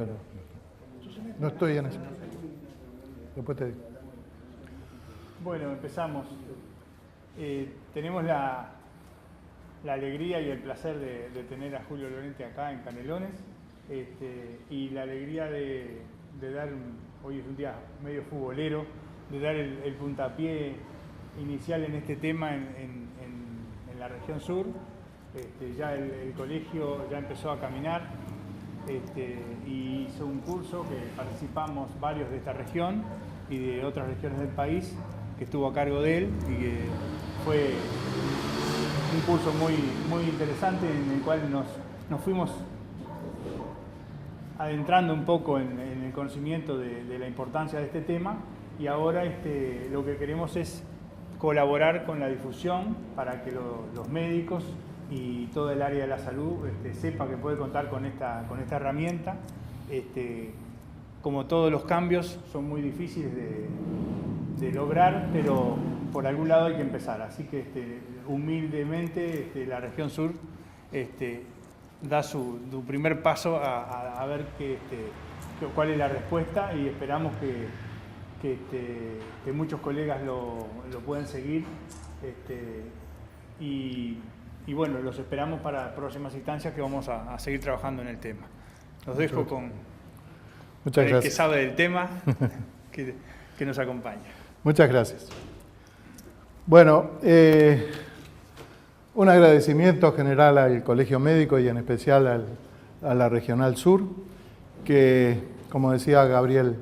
bueno. No estoy en eso. Después te digo. Bueno, empezamos. Tenemos la alegría y el placer de tener a Julio Lorente acá en Canelones, y la alegría de dar, hoy es un día medio futbolero, de dar el puntapié inicial en este tema en la región sur. Ya el colegio ya empezó a caminar y hizo un curso que participamos varios de esta región y de otras regiones del país, que estuvo a cargo de él y que fue un curso muy interesante en el cual nos fuimos adentrando un poco en el conocimiento de la importancia de este tema, y ahora lo que queremos es colaborar con la difusión para que los médicos y todo el área de la salud sepa que puede contar con esta herramienta. Como todos los cambios son muy difíciles de lograr, pero por algún lado hay que empezar. Así que humildemente la región sur da su primer paso a ver cuál es la respuesta, y esperamos que muchos colegas lo puedan seguir. Y bueno, los esperamos para próximas instancias, que vamos a seguir trabajando en el tema. Los dejo con el que sabe del tema, que nos acompaña. Muchas gracias. Bueno, un agradecimiento general al Colegio Médico y en especial a la Regional Sur, que, como decía Gabriel,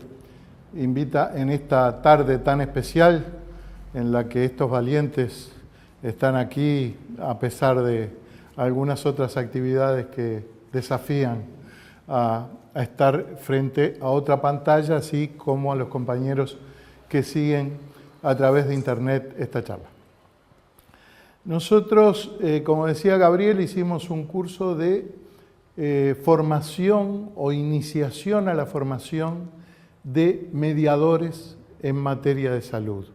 invita en esta tarde tan especial en la que estos valientes están aquí a pesar de algunas otras actividades que desafían a estar frente a otra pantalla, así como a los compañeros que siguen a través de internet esta charla. Nosotros, como decía Gabriel, hicimos un curso de formación o iniciación a la formación de mediadores en materia de salud.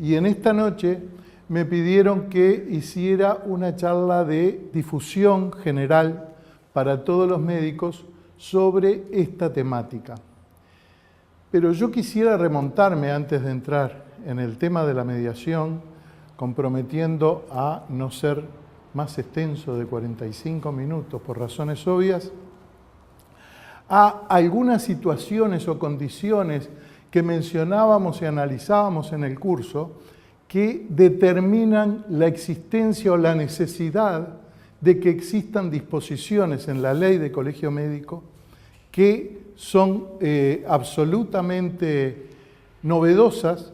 Y en esta noche me pidieron que hiciera una charla de difusión general para todos los médicos sobre esta temática. Pero yo quisiera remontarme, antes de entrar en el tema de la mediación, comprometiendo a no ser más extenso de 45 minutos por razones obvias, a algunas situaciones o condiciones que mencionábamos y analizábamos en el curso, que determinan la existencia o la necesidad de que existan disposiciones en la ley de colegio médico que son absolutamente novedosas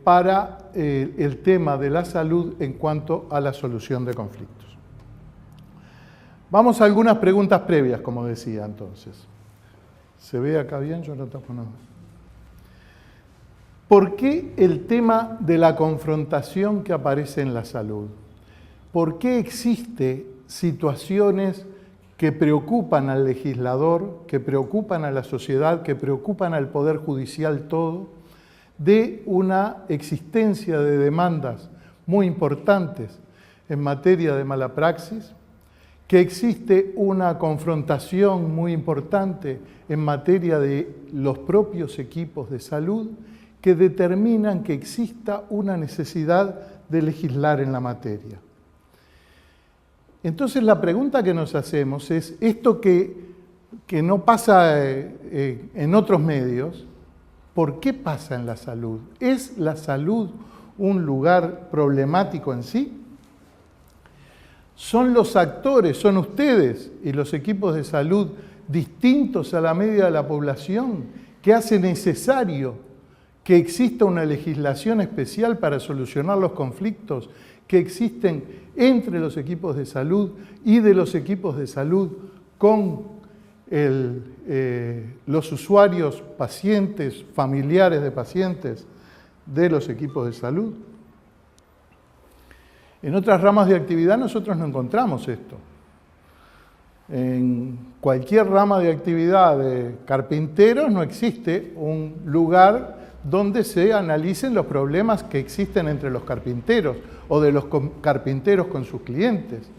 para el tema de la salud en cuanto a la solución de conflictos. Vamos a algunas preguntas previas, como decía entonces. ¿Se ve acá bien? Yo no toco nada. ¿Por qué el tema de la confrontación que aparece en la salud? ¿Por qué existen situaciones que preocupan al legislador, que preocupan a la sociedad, que preocupan al Poder Judicial todo, de una existencia de demandas muy importantes en materia de mala praxis, que existe una confrontación muy importante en materia de los propios equipos de salud, que determinan que exista una necesidad de legislar en la materia? Entonces la pregunta que nos hacemos es, esto que no pasa en otros medios, ¿por qué pasa en la salud? ¿Es la salud un lugar problemático en sí? ¿Son los actores, son ustedes y los equipos de salud distintos a la media de la población que hace necesario que exista una legislación especial para solucionar los conflictos que existen entre los equipos de salud y de los equipos de salud con los usuarios, pacientes, familiares de pacientes de los equipos de salud? En otras ramas de actividad nosotros no encontramos esto. En cualquier rama de actividad de carpinteros no existe un lugar donde se analicen los problemas que existen entre los carpinteros o de los carpinteros con sus clientes.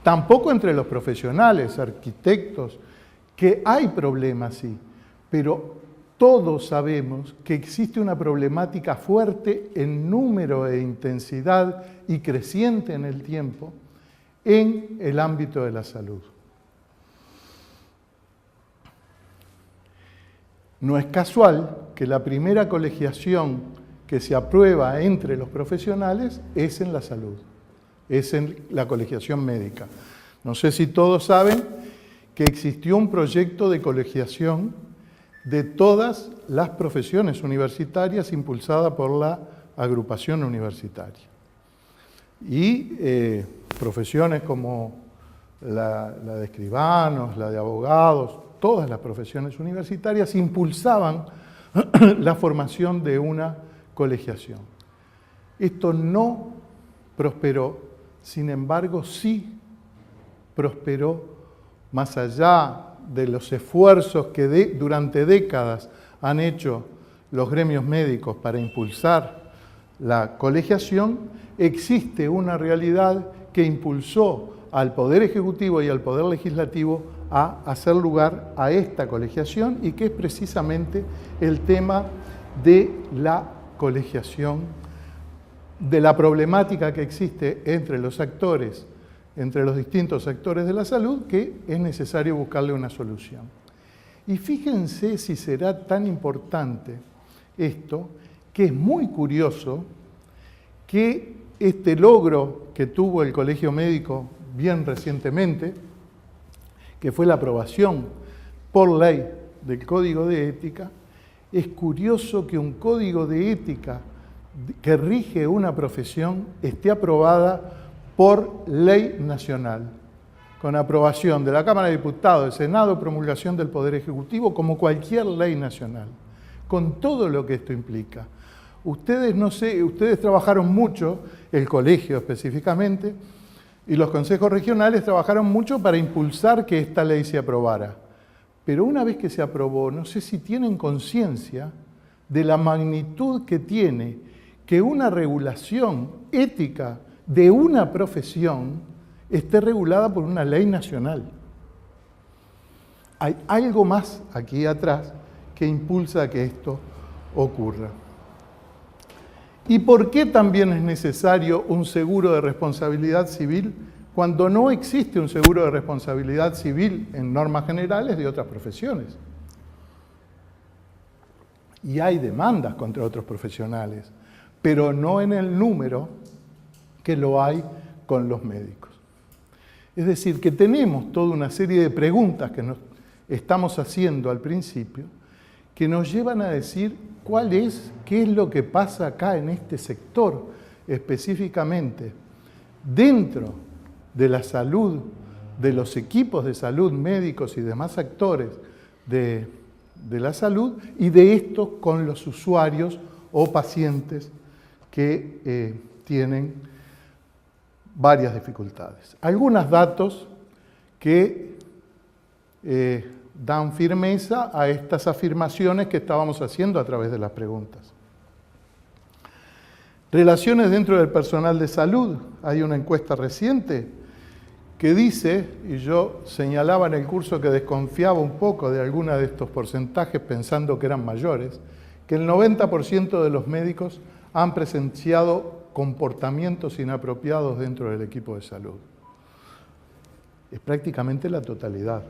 Tampoco entre los profesionales, arquitectos, Que hay problemas, sí, pero todos sabemos que existe una problemática fuerte en número e intensidad y creciente en el tiempo en el ámbito de la salud. No es casual que la primera colegiación que se aprueba entre los profesionales es en la salud, es en la colegiación médica. No sé si todos saben que existió un proyecto de colegiación de todas las profesiones universitarias impulsada por la agrupación universitaria. Y profesiones como la de escribanos, la de abogados, todas las profesiones universitarias impulsaban la formación de una colegiación. Esto no prosperó, sin embargo, sí prosperó más allá de los esfuerzos que durante décadas han hecho los gremios médicos para impulsar la colegiación, existe una realidad que impulsó al Poder Ejecutivo y al Poder Legislativo a hacer lugar a esta colegiación y que es precisamente el tema de la colegiación, de la problemática que existe entre los actores, entre los distintos actores de la salud, que es necesario buscarle una solución. Y fíjense si será tan importante esto, que es muy curioso que este logro que tuvo el Colegio Médico bien recientemente, que fue la aprobación por ley del Código de Ética, es curioso que un código de ética que rige una profesión esté aprobada por ley nacional, con aprobación de la Cámara de Diputados, del Senado, promulgación del Poder Ejecutivo, como cualquier ley nacional, con todo lo que esto implica. Ustedes trabajaron mucho, el colegio específicamente, y los consejos regionales trabajaron mucho para impulsar que esta ley se aprobara. Pero una vez que se aprobó, no sé si tienen conciencia de la magnitud que tiene que una regulación ética de una profesión esté regulada por una ley nacional. Hay algo más aquí atrás que impulsa a que esto ocurra. ¿Y por qué también es necesario un seguro de responsabilidad civil cuando no existe un seguro de responsabilidad civil en normas generales de otras profesiones? Y hay demandas contra otros profesionales, pero no en el número que lo hay con los médicos. Es decir, que tenemos toda una serie de preguntas que nos estamos haciendo al principio que nos llevan a decir qué es lo que pasa acá en este sector específicamente dentro de la salud, de los equipos de salud, médicos y demás actores de la salud y de esto con los usuarios o pacientes que tienen varias dificultades. Algunos datos que dan firmeza a estas afirmaciones que estábamos haciendo a través de las preguntas. Relaciones dentro del personal de salud. Hay una encuesta reciente que dice, y yo señalaba en el curso que desconfiaba un poco de algunos de estos porcentajes pensando que eran mayores, que el 90% de los médicos han presenciado comportamientos inapropiados dentro del equipo de salud. Es prácticamente la totalidad.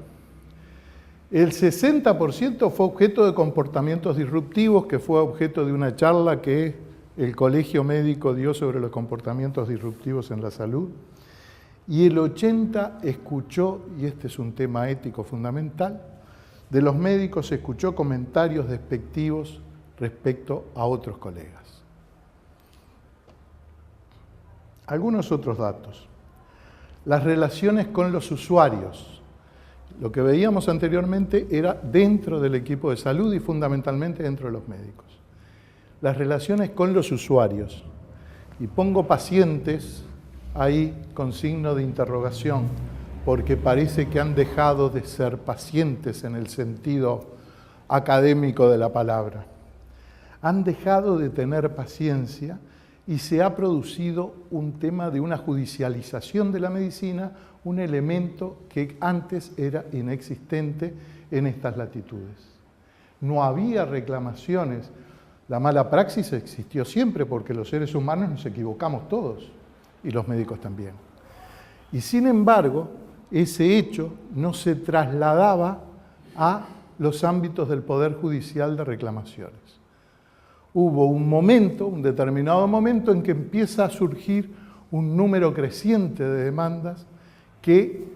El 60% fue objeto de comportamientos disruptivos, que fue objeto de una charla que el Colegio Médico dio sobre los comportamientos disruptivos en la salud. Y el 80% escuchó, y este es un tema ético fundamental, de los médicos escuchó comentarios despectivos respecto a otros colegas. Algunos otros datos. Las relaciones con los usuarios. Lo que veíamos anteriormente era dentro del equipo de salud y fundamentalmente dentro de los médicos. Las relaciones con los usuarios. Y pongo pacientes ahí con signo de interrogación, porque parece que han dejado de ser pacientes en el sentido académico de la palabra. Han dejado de tener paciencia y se ha producido un tema de una judicialización de la medicina, un elemento que antes era inexistente en estas latitudes. No había reclamaciones. La mala praxis existió siempre porque los seres humanos nos equivocamos todos y los médicos también. Y sin embargo, ese hecho no se trasladaba a los ámbitos del Poder Judicial de reclamaciones. Hubo un momento, un determinado momento, en que empieza a surgir un número creciente de demandas que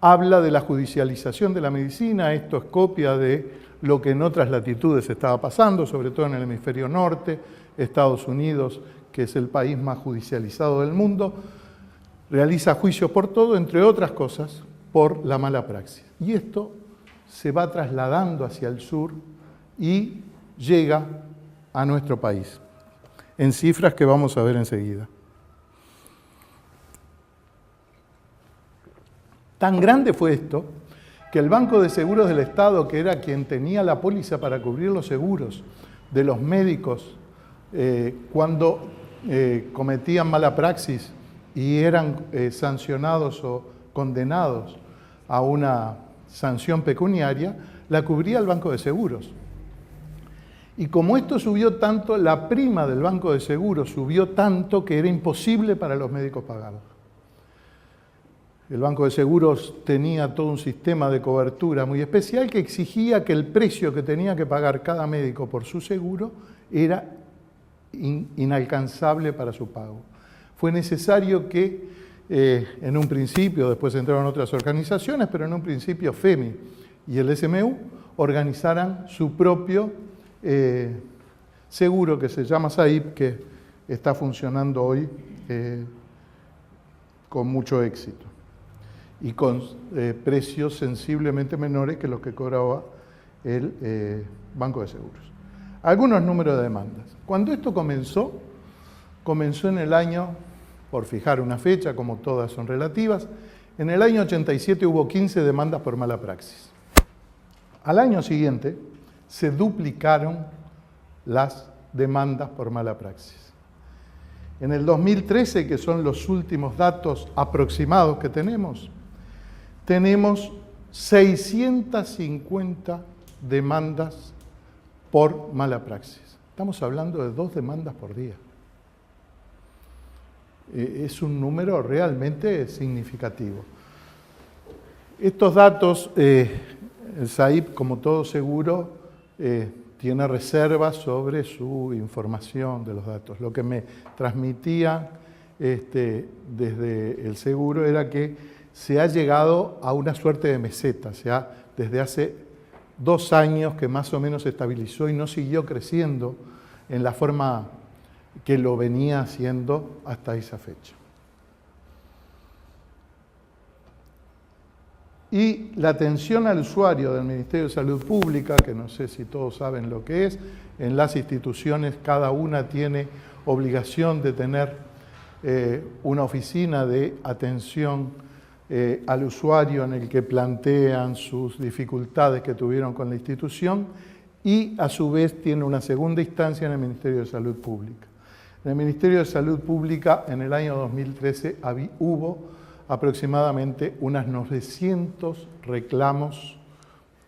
habla de la judicialización de la medicina. Esto es copia de lo que en otras latitudes estaba pasando, sobre todo en el hemisferio norte. Estados Unidos, que es el país más judicializado del mundo, realiza juicios por todo, entre otras cosas, por la mala praxis. Y esto se va trasladando hacia el sur y llega a nuestro país, en cifras que vamos a ver enseguida. Tan grande fue esto que el Banco de Seguros del Estado, que era quien tenía la póliza para cubrir los seguros de los médicos cuando cometían mala praxis y eran sancionados o condenados a una sanción pecuniaria, la cubría el Banco de Seguros. Y como esto subió tanto, la prima del Banco de Seguros subió tanto que era imposible para los médicos pagarlo. El Banco de Seguros tenía todo un sistema de cobertura muy especial que exigía que el precio que tenía que pagar cada médico por su seguro era inalcanzable para su pago. Fue necesario que en un principio, después entraron otras organizaciones, pero en un principio FEMI y el SMU organizaran su propio seguro que se llama SAIP, que está funcionando hoy con mucho éxito y con precios sensiblemente menores que los que cobraba el Banco de Seguros. Algunos números de demandas. Cuando esto comenzó en el año, por fijar una fecha, como todas son relativas, en el año 87 hubo 15 demandas por mala praxis. Al año siguiente se duplicaron las demandas por mala praxis. En el 2013, que son los últimos datos aproximados que tenemos 650 demandas por mala praxis. Estamos hablando de 2 demandas por día. Es un número realmente significativo. Estos datos, el SAIP, como todo seguro, tiene reservas sobre su información de los datos. Lo que me transmitía desde el seguro era que se ha llegado a una suerte de meseta, o sea, desde hace 2 años que más o menos se estabilizó y no siguió creciendo en la forma que lo venía haciendo hasta esa fecha. Y la atención al usuario del Ministerio de Salud Pública, que no sé si todos saben lo que es, en las instituciones cada una tiene obligación de tener una oficina de atención al usuario en el que plantean sus dificultades que tuvieron con la institución y a su vez tiene una segunda instancia en el Ministerio de Salud Pública. En el Ministerio de Salud Pública en el año 2013 hubo aproximadamente unas 900 reclamos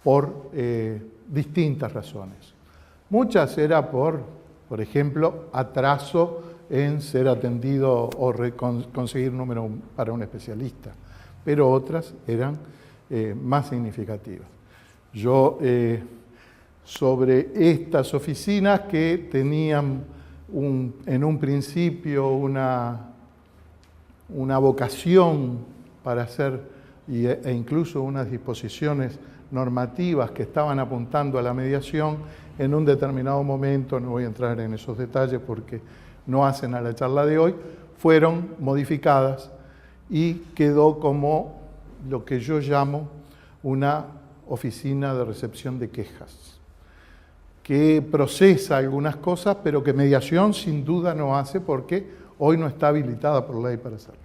por distintas razones. Muchas era por ejemplo, atraso en ser atendido o conseguir número para un especialista, pero otras eran más significativas. Yo, sobre estas oficinas que tenían en un principio una vocación para hacer e incluso unas disposiciones normativas que estaban apuntando a la mediación, en un determinado momento, no voy a entrar en esos detalles porque no hacen a la charla de hoy, fueron modificadas y quedó como lo que yo llamo una oficina de recepción de quejas, que procesa algunas cosas, pero que mediación sin duda no hace porque hoy no está habilitada por ley para hacerlo,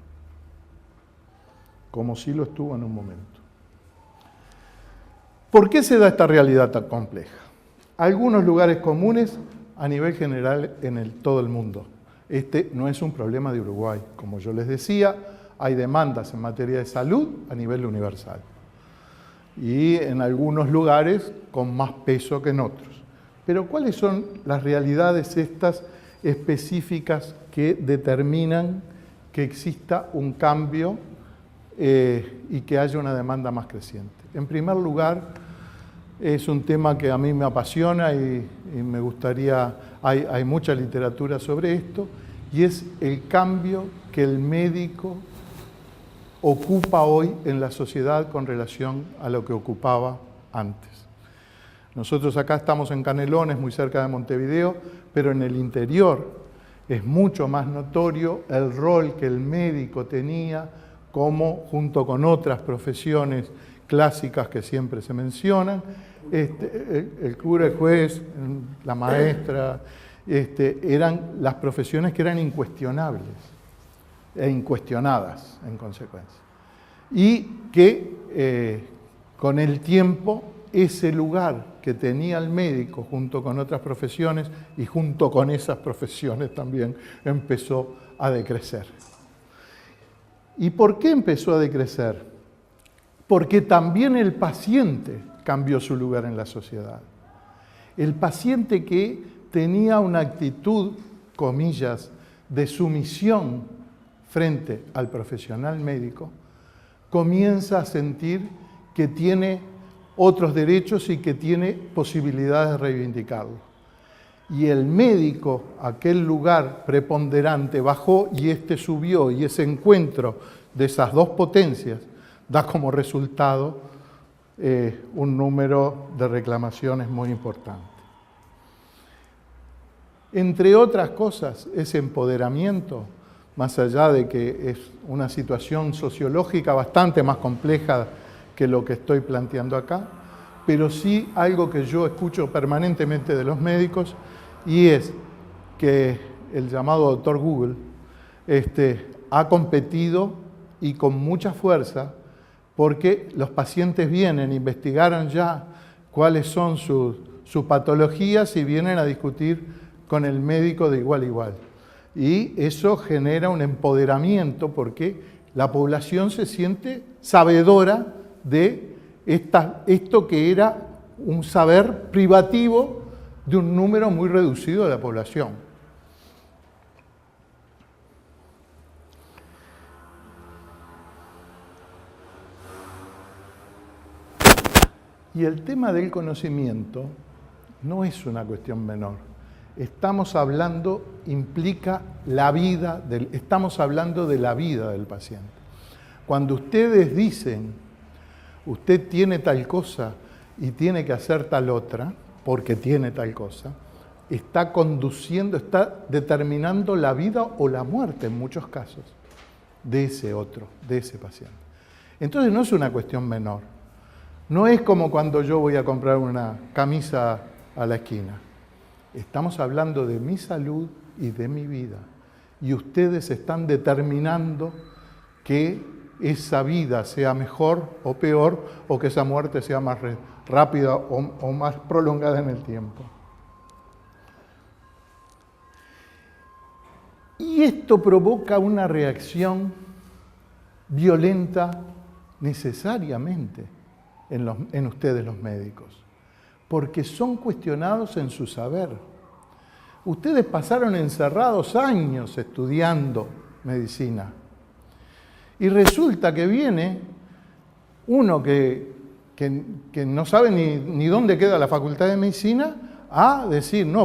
como sí lo estuvo en un momento. ¿Por qué se da esta realidad tan compleja? Algunos lugares comunes a nivel general en todo el mundo. Este no es un problema de Uruguay. Como yo les decía, hay demandas en materia de salud a nivel universal. y en algunos lugares con más peso que en otros. Pero ¿cuáles son las realidades estas específicas que determinan que exista un cambio y que haya una demanda más creciente? En primer lugar, es un tema que a mí me apasiona y me gustaría, hay mucha literatura sobre esto, y es el cambio que el médico ocupa hoy en la sociedad con relación a lo que ocupaba antes. Nosotros acá estamos en Canelones, muy cerca de Montevideo, pero en el interior es mucho más notorio el rol que el médico tenía como, junto con otras profesiones clásicas que siempre se mencionan, el cura, el juez, la maestra, eran las profesiones que eran incuestionables e incuestionadas en consecuencia. Y que con el tiempo ese lugar que tenía el médico junto con otras profesiones y junto con esas profesiones también empezó a decrecer. ¿Y por qué empezó a decrecer? Porque también el paciente cambió su lugar en la sociedad. El paciente que tenía una actitud, comillas, de sumisión frente al profesional médico, comienza a sentir que tiene otros derechos y que tiene posibilidades de reivindicarlo. Y el médico, aquel lugar preponderante, bajó y este subió, y ese encuentro de esas dos potencias da como resultado un número de reclamaciones muy importante. Entre otras cosas, ese empoderamiento, más allá de que es una situación sociológica bastante más compleja que lo que estoy planteando acá, pero sí algo que yo escucho permanentemente de los médicos, y es que el llamado doctor Google ha competido y con mucha fuerza porque los pacientes vienen, investigaron ya cuáles son sus patologías y vienen a discutir con el médico de igual a igual. Y eso genera un empoderamiento porque la población se siente sabedora de esto que era un saber privativo de un número muy reducido de la población. Y el tema del conocimiento no es una cuestión menor. Estamos hablando, implica la vida, estamos hablando de la vida del paciente. Cuando ustedes dicen, usted tiene tal cosa y tiene que hacer tal otra, porque tiene tal cosa, está conduciendo, está determinando la vida o la muerte en muchos casos de ese otro, de ese paciente. Entonces no es una cuestión menor. No es como cuando yo voy a comprar una camisa a la esquina. Estamos hablando de mi salud y de mi vida. Y ustedes están determinando que esa vida sea mejor o peor, o que esa muerte sea más rápida o más prolongada en el tiempo. Y esto provoca una reacción violenta necesariamente en ustedes los médicos, porque son cuestionados en su saber. Ustedes pasaron encerrados años estudiando medicina y resulta que viene uno que no sabe ni dónde queda la facultad de medicina a decir, no,